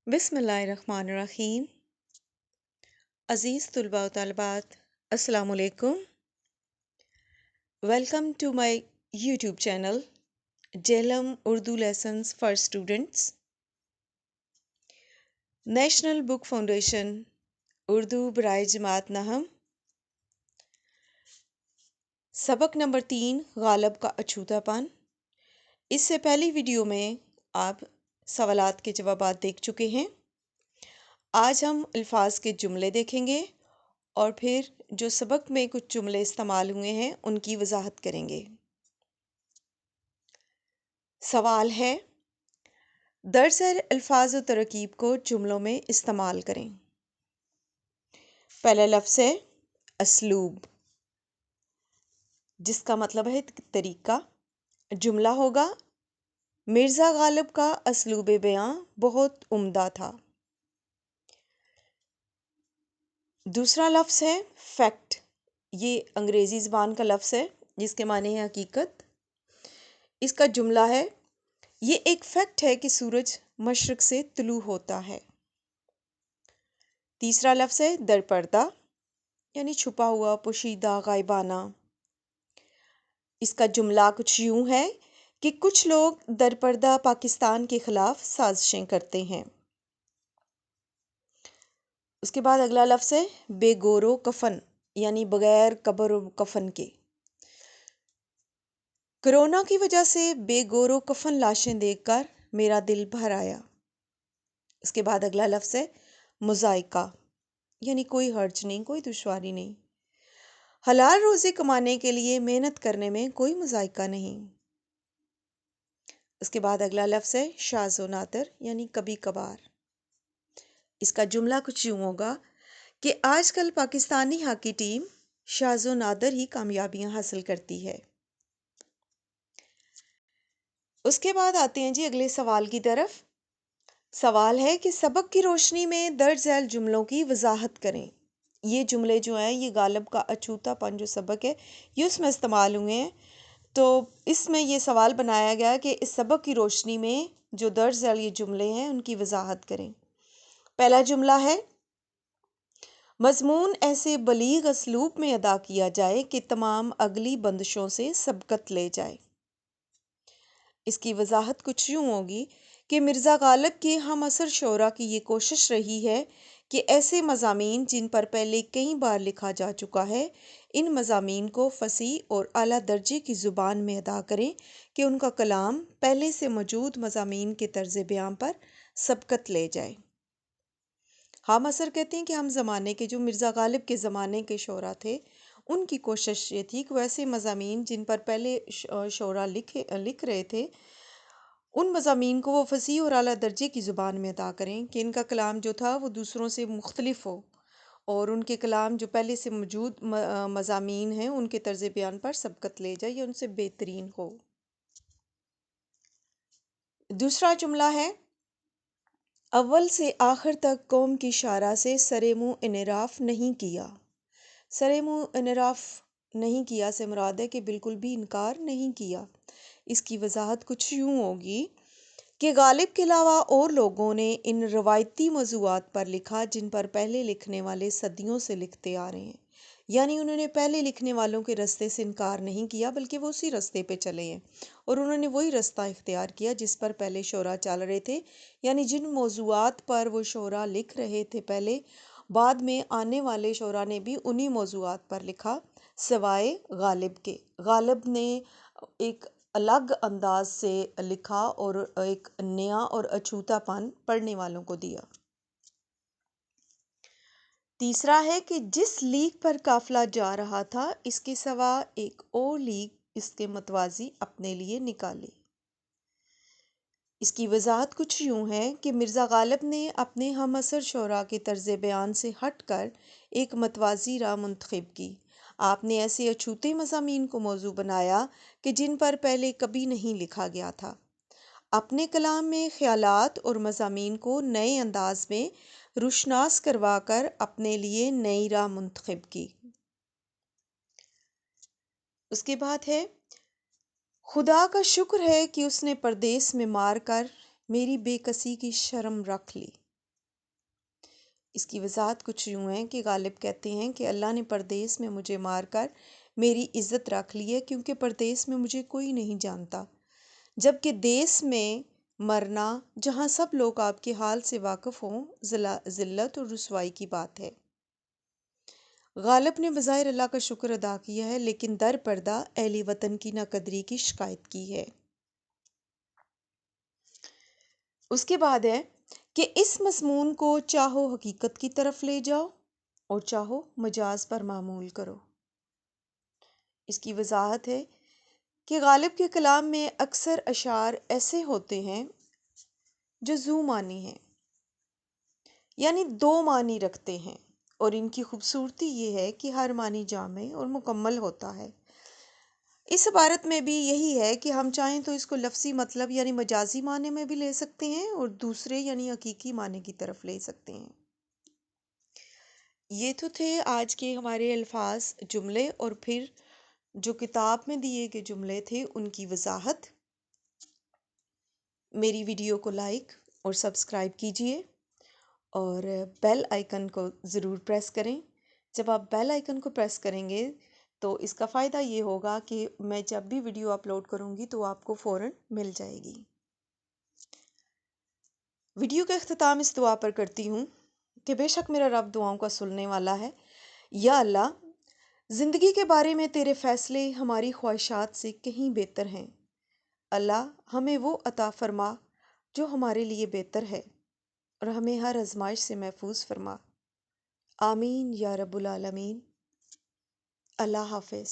بسم اللہ الرحمن الرحیم۔ عزیز طلباء و طالبات، السلام علیکم۔ Welcome to my YouTube channel Jhelum Urdu lessons for students. National Book Foundation Urdu برائے جماعت نہم، سبق نمبر 3 غالب کا اچھوتا پن۔ اس سے پہلی ویڈیو میں آپ سوالات کے جوابات دیکھ چکے ہیں۔ آج ہم الفاظ کے جملے دیکھیں گے اور پھر جو سبق میں کچھ جملے استعمال ہوئے ہیں ان کی وضاحت کریں گے۔ سوال ہے، درج ذیل الفاظ و ترکیب کو جملوں میں استعمال کریں۔ پہلا لفظ ہے اسلوب، جس کا مطلب ہے طریقہ۔ جملہ ہوگا، مرزا غالب کا اسلوب بیاں بہت عمدہ تھا۔ دوسرا لفظ ہے فیکٹ، یہ انگریزی زبان کا لفظ ہے جس کے معنی ہے حقیقت۔ اس کا جملہ ہے، یہ ایک فیکٹ ہے کہ سورج مشرق سے طلوع ہوتا ہے۔ تیسرا لفظ ہے در پردہ، یعنی چھپا ہوا، پوشیدہ، غائبانہ۔ اس کا جملہ کچھ یوں ہے کہ کچھ لوگ در پردہ پاکستان کے خلاف سازشیں کرتے ہیں۔ اس کے بعد اگلا لفظ ہے بے گور و کفن، یعنی بغیر قبر و کفن کے۔ کرونا کی وجہ سے بے گور و کفن لاشیں دیکھ کر میرا دل بھر آیا۔ اس کے بعد اگلا لفظ ہے مذائقہ، یعنی کوئی حرج نہیں، کوئی دشواری نہیں۔ حلال روزی کمانے کے لیے محنت کرنے میں کوئی مذائقہ نہیں۔ اس کے بعد اگلا لفظ ہے شاذ و نادر، یعنی کبھی کبھار۔ اس کا جملہ کچھ یوں ہوگا کہ آج کل پاکستانی ہاکی ٹیم شاذ و نادر ہی کامیابیاں حاصل کرتی ہے۔ اس کے بعد آتے ہیں جی اگلے سوال کی طرف۔ سوال ہے کہ سبق کی روشنی میں درج ذیل جملوں کی وضاحت کریں۔ یہ جملے جو ہیں، یہ غالب کا اچھوتا پن جو سبق ہے یہ اس میں استعمال ہوئے ہیں، تو اس میں یہ سوال بنایا گیا کہ اس سبق کی روشنی میں جو درج ذیل یہ جملے ہیں ان کی وضاحت کریں۔ پہلا جملہ ہے، مضمون ایسے بلیغ اسلوب میں ادا کیا جائے کہ تمام اگلی بندشوں سے سبقت لے جائے۔ اس کی وضاحت کچھ یوں ہوگی کہ مرزا غالب کے ہم عصر شعراء کی یہ کوشش رہی ہے کہ ایسے مضامین جن پر پہلے کئی بار لکھا جا چکا ہے، ان مضامین کو فصیح اور اعلیٰ درجے کی زبان میں ادا کریں کہ ان کا کلام پہلے سے موجود مضامین کے طرز بیان پر سبقت لے جائے۔ ہم عصر کہتے ہیں کہ ہم زمانے کے، جو مرزا غالب کے زمانے کے شعراء تھے، ان کی کوشش یہ تھی کہ وہ ایسے مضامین جن پر پہلے شعراء لکھ رہے تھے، ان مضامین کو وہ فصیح اور اعلیٰ درجے کی زبان میں ادا کریں کہ ان کا کلام جو تھا وہ دوسروں سے مختلف ہو اور ان کے کلام جو پہلے سے موجود مضامین ہیں ان کے طرز بیان پر سبقت لے جائے یا ان سے بہترین ہو۔ دوسرا جملہ ہے، اول سے آخر تک قوم کی شاعرہ سے سر منہ انحراف نہیں کیا۔ سر منہ انحراف نہیں کیا سے مراد ہے کہ بالکل بھی انکار نہیں کیا۔ اس کی وضاحت کچھ یوں ہوگی کہ غالب کے علاوہ اور لوگوں نے ان روایتی موضوعات پر لکھا جن پر پہلے لکھنے والے صدیوں سے لکھتے آ رہے ہیں، یعنی انہوں نے پہلے لکھنے والوں کے رستے سے انکار نہیں کیا بلکہ وہ اسی رستے پہ چلے ہیں اور انہوں نے وہی رستہ اختیار کیا جس پر پہلے شعراء چل رہے تھے، یعنی جن موضوعات پر وہ شعراء لکھ رہے تھے پہلے، بعد میں آنے والے شعراء نے بھی انہی موضوعات پر لکھا سوائے غالب کے۔ غالب نے ایک الگ انداز سے لکھا اور ایک نیا اور اچھوتا پن پڑھنے والوں کو دیا۔ تیسرا ہے کہ جس لیگ پر قافلہ جا رہا تھا اس کے سوا ایک اور لیگ اس کے متوازی اپنے لیے نکالی۔ اس کی وضاحت کچھ یوں ہے کہ مرزا غالب نے اپنے ہم عصر شعراء کے طرز بیان سے ہٹ کر ایک متوازی راہ منتخب کی۔ آپ نے ایسے اچھوتے مضامین کو موضوع بنایا کہ جن پر پہلے کبھی نہیں لکھا گیا تھا۔ اپنے کلام میں خیالات اور مضامین کو نئے انداز میں روشناس کروا کر اپنے لیے نئی راہ منتخب کی۔ اس کے بعد ہے، خدا کا شکر ہے کہ اس نے پردیس میں مار کر میری بے کسی کی شرم رکھ لی۔ اس کی وضاحت کچھ یوں ہے کہ غالب کہتے ہیں کہ اللہ نے پردیس میں مجھے مار کر میری عزت رکھ لی ہے، کیونکہ پردیس میں مجھے کوئی نہیں جانتا، جبکہ دیس میں مرنا جہاں سب لوگ آپ کے حال سے واقف ہوں ذلت اور رسوائی کی بات ہے۔ غالب نے بظاہر اللہ کا شکر ادا کیا ہے، لیکن در پردہ اہل وطن کی ناقدری کی شکایت کی ہے۔ اس کے بعد ہے کہ اس مضمون کو چاہو حقیقت کی طرف لے جاؤ اور چاہو مجاز پر معمول کرو۔ اس کی وضاحت ہے کہ غالب کے کلام میں اکثر اشعار ایسے ہوتے ہیں جو ذو معنی ہیں، یعنی دو معنی رکھتے ہیں، اور ان کی خوبصورتی یہ ہے کہ ہر معنی جامع اور مکمل ہوتا ہے۔ اس عبارت میں بھی یہی ہے کہ ہم چاہیں تو اس کو لفظی مطلب یعنی مجازی معنی میں بھی لے سکتے ہیں اور دوسرے یعنی حقیقی معنی کی طرف لے سکتے ہیں۔ یہ تو تھے آج کے ہمارے الفاظ، جملے، اور پھر جو کتاب میں دیے گئے جملے تھے ان کی وضاحت۔ میری ویڈیو کو لائک اور سبسکرائب کیجئے اور بیل آئیکن کو ضرور پریس کریں۔ جب آپ بیل آئیکن کو پریس کریں گے تو اس کا فائدہ یہ ہوگا کہ میں جب بھی ویڈیو اپلوڈ کروں گی تو آپ کو فوراً مل جائے گی۔ ویڈیو کا اختتام اس دعا پر کرتی ہوں کہ بے شک میرا رب دعاؤں کا سننے والا ہے۔ یا اللہ، زندگی کے بارے میں تیرے فیصلے ہماری خواہشات سے کہیں بہتر ہیں۔ اللہ، ہمیں وہ عطا فرما جو ہمارے لیے بہتر ہے، اور ہمیں ہر آزمائش سے محفوظ فرما۔ آمین یا رب العالمین۔ اللہ حافظ۔